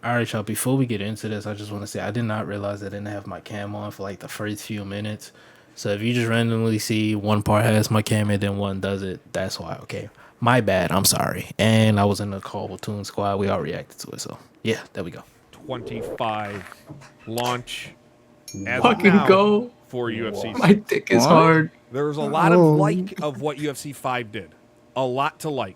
All right, y'all. Before we get into this, I just want to say I did not realize I didn't have my cam on for like the first few minutes. So if you just randomly see one part has my cam and then one does it, that's why. Okay, my bad. I'm sorry. And I was in the call with Toon Squad. We all reacted to it. So yeah, there we go. 25 launch as of Fucking now go. for UFC My 6. dick is hard. There's a lot of like of what UFC 5 did. A lot to like.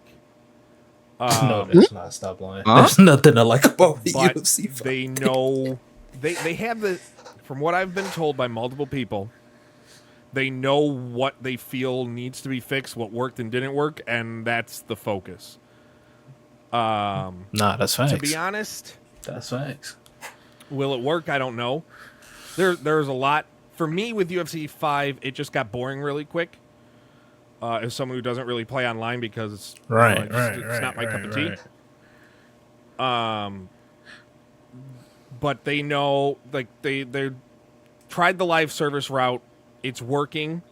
No, that's not. Stop lying. There's nothing I like about the But UFC fight. they know they have the, from what I've been told by multiple people, they know what they feel needs to be fixed, what worked and didn't work, and that's the focus. Nah, that's facts. To be honest, That's facts. will it work? I don't know. There's a lot for me with UFC 5. It just got boring really quick. As someone who doesn't really play online because it's it's not my cup of tea. But they know, like they tried the live service route. It's working.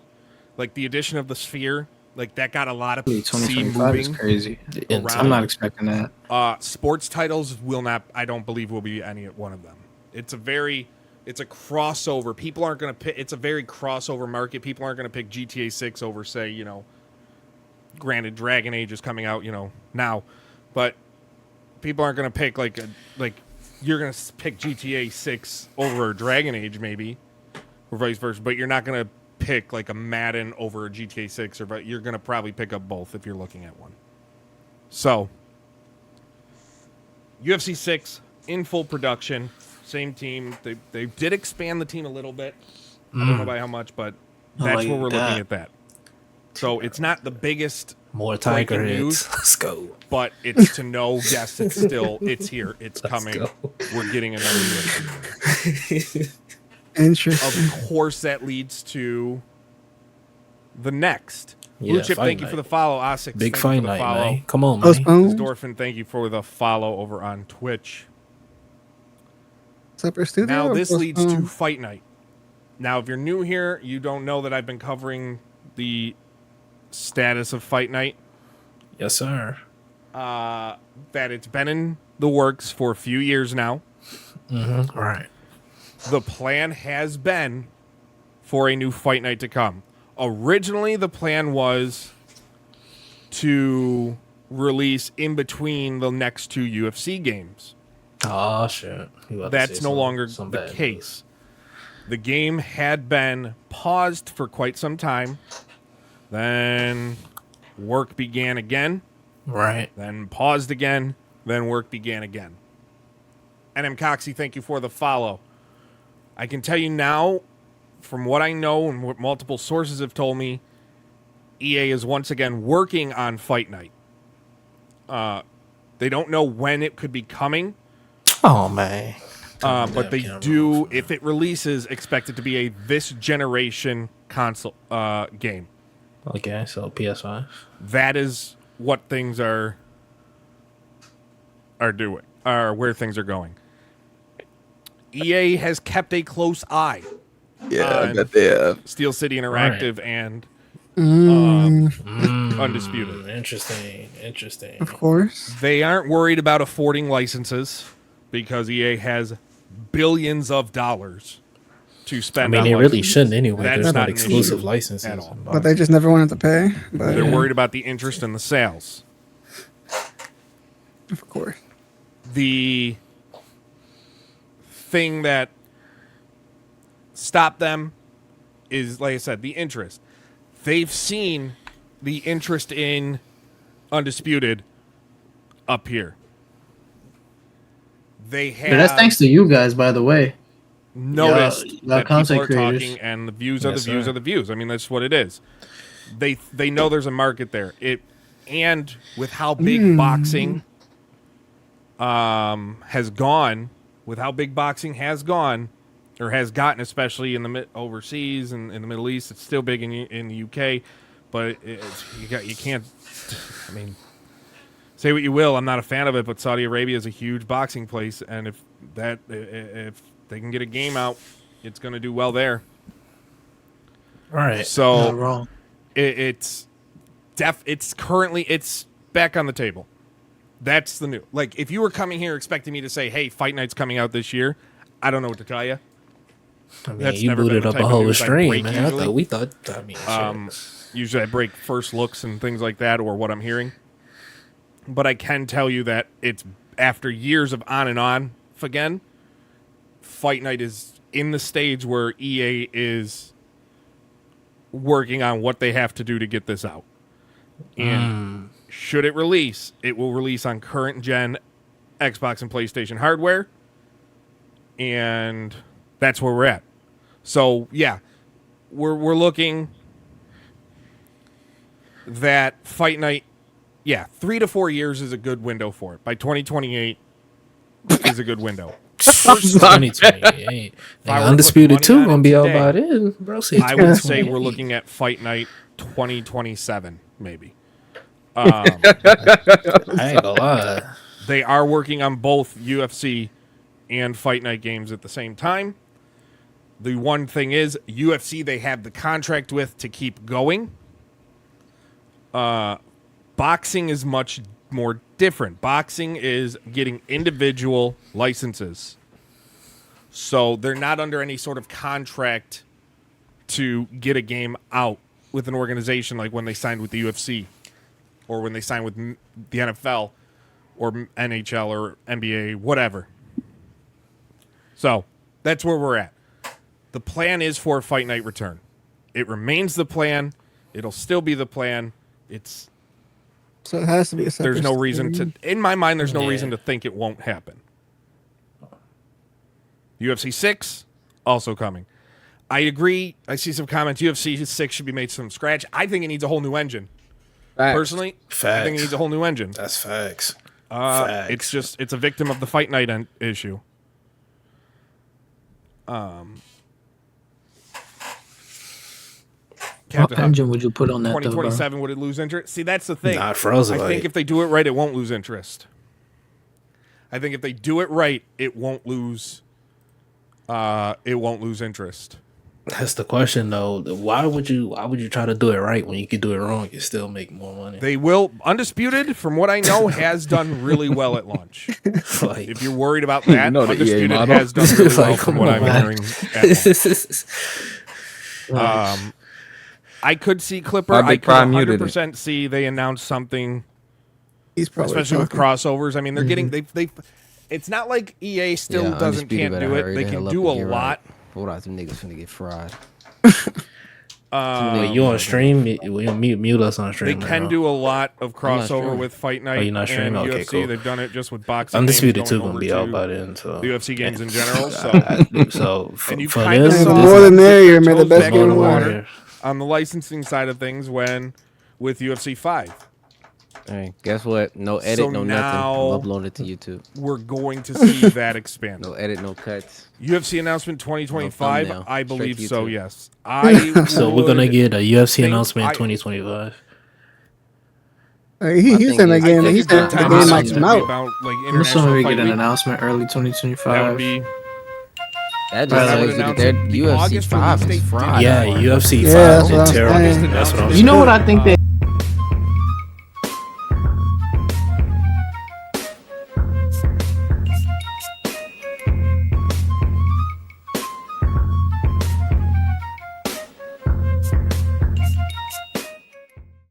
Like the addition of the Sphere, like that got a lot of $20.25 moving. Is crazy. I'm not expecting that. Sports titles will not. I don't believe will be any one of them. It's a crossover. People aren't going to pick. It's a very crossover market. People aren't going to pick GTA 6 over, say, granted, Dragon Age is coming out, now, but people aren't going to pick like you're going to pick GTA 6 over Dragon Age maybe, or vice versa. But you're not going to pick like a Madden over a GTA 6, but you're going to probably pick up both if you're looking at one. So, UFC 6 in full production. Same team. They did expand the team a little bit. I don't know by how much, but that's where we're looking at that. So it's not the biggest more Tiger news. Let's go. But it's to know, yes, it's here. It's coming. We're getting another UFC. Interesting. Of course, that leads to the next. Yeah, Blue Chip, thank you for the follow. Osix, big fight night, man. Come on, man. Dorfin, thank you for the follow over on Twitch. Now this leads to Fight Night. Now, if you're new here, you don't know that I've been covering the status of Fight Night. Yes, sir. That it's been in the works for a few years now. Mm-hmm. All right. The plan has been for a new Fight Night to come. Originally, the plan was to release in between the next two UFC games. Oh, shit. That's no longer the case. The game had been paused for quite some time. Then work began again. Right. Then paused again. Then work began again. NM Coxie, thank you for the follow. I can tell you now, from what I know and what multiple sources have told me, EA is once again working on Fight Night. They don't know when it could be coming. Oh, man. But they do, if it releases, expect it to be a this generation console game. Okay, so PS5. That is what things are doing, or where things are going. EA has kept a close eye. Yeah, I bet they have. Steel City Interactive and Undisputed. Interesting. Of course. They aren't worried about affording licenses because EA has billions of dollars to spend. I mean, they really shouldn't anyway. That's There's not not exclusive licenses at all. But they just never wanted to pay. But they're worried about the interest in the sales. Of course. The thing that stopped them is, like I said, the interest. They've seen the interest in Undisputed up here. They have. That's thanks to you guys, by the way. Noticed that people are creators. talking, and the views are the views are the views. I mean, that's what it is. They know there's a market there. And with how big boxing has gone, or has gotten, especially in the overseas and in the Middle East, it's still big in the UK, but you can't. I mean, say what you will, I'm not a fan of it, but Saudi Arabia is a huge boxing place, and if they can get a game out, it's going to do well there. All right. So not wrong. It's currently back on the table. That's the new. Like, if you were coming here expecting me to say, "Hey, Fight Night's coming out this year," I don't know what to tell you. I mean, That's you never been booted the up type a of whole news I stream, break man. usually. We thought. I mean, Usually I break first looks and things like that, or what I'm hearing. But I can tell you that it's after years of on and on again. Fight Night is in the stage where EA is working on what they have to do to get this out. And should it release, it will release on current gen Xbox and PlayStation hardware. And that's where we're at. So, yeah, we're looking that Fight Night, 3 to 4 years is a good window for it. By 2028 is a good window. 2028. I were to Undisputed put 2 money on gonna it be out today, by then, bro. I would say we're looking at Fight Night 2027, maybe. I ain't gonna lie. They are working on both UFC and Fight Night games at the same time. The one thing is, UFC they have the contract with to keep going. Boxing is much more different. Boxing is getting individual licenses. So they're not under any sort of contract to get a game out with an organization like when they signed with the UFC or when they signed with the NFL or NHL or NBA, whatever. So that's where we're at. The plan is for Fight Night return. It remains the plan. It'll still be the plan. So it has to be a separate There's no reason stream. to, in my mind, there's no Yeah. reason to think it won't happen. UFC 6, also coming. I agree. I see some comments. UFC 6 should be made from scratch. I think it needs a whole new engine. Facts. Personally, I Facts. think it needs a whole new engine. That's facts. It's a victim of the Fight Night issue. What Captain Hunt, engine would you put on that, though, bro? 2027, would it lose interest? See, that's the thing. Not frozen. I think if they do it right, it won't lose interest. I think if they do it right, it won't lose. It won't lose interest. That's the question, though. Why would you try to do it right when you could do it wrong? You still make more money. They will. Undisputed, from what I know, has done really well at launch. Like, If you're worried about that, know the EA Undisputed model. has done really well Like, from come what on, I'm man. hearing at launch. I could see Clipper. Why I Big could Prime muted 100% see they announce something, He's probably especially with talking. crossovers. I mean, they're getting they. It's not like EA still can't do it. They can do a lot. Hold on, some niggas finna get fried. wait, you on stream? Will you mute us on They stream? can do a lot of not crossover streaming. with Fight Night you're not and streaming? Okay, UFC. cool. They've done it just with boxing. Undisputed games 2 going gonna be over out to by then. So the UFC games in general. So, so and you for kind of this, saw The more the merrier, man. The toes best back game in the in the water world. on the licensing side of things when with UFC 5. Hey, guess what? No edit, So no now- nothing. I'm uploading it to YouTube. We're going to see that expand. No edit, no cuts. UFC announcement 2025, No thumbnail. I Straight believe to so, YouTube. yes. I so we're gonna would get a UFC think announcement in I- 2025. He think said that it's- game. I He think said it's the good game time might to come be out. about, like, I'm assuming International we Fight get an Week. announcement early That 2025. would be That Right, just I would shows that announce their the UFC August 5 release is date. fried. Yeah, UFC 5 Yeah, that's is what I'm terrible. saying. That's what I'm You saying. know what I think that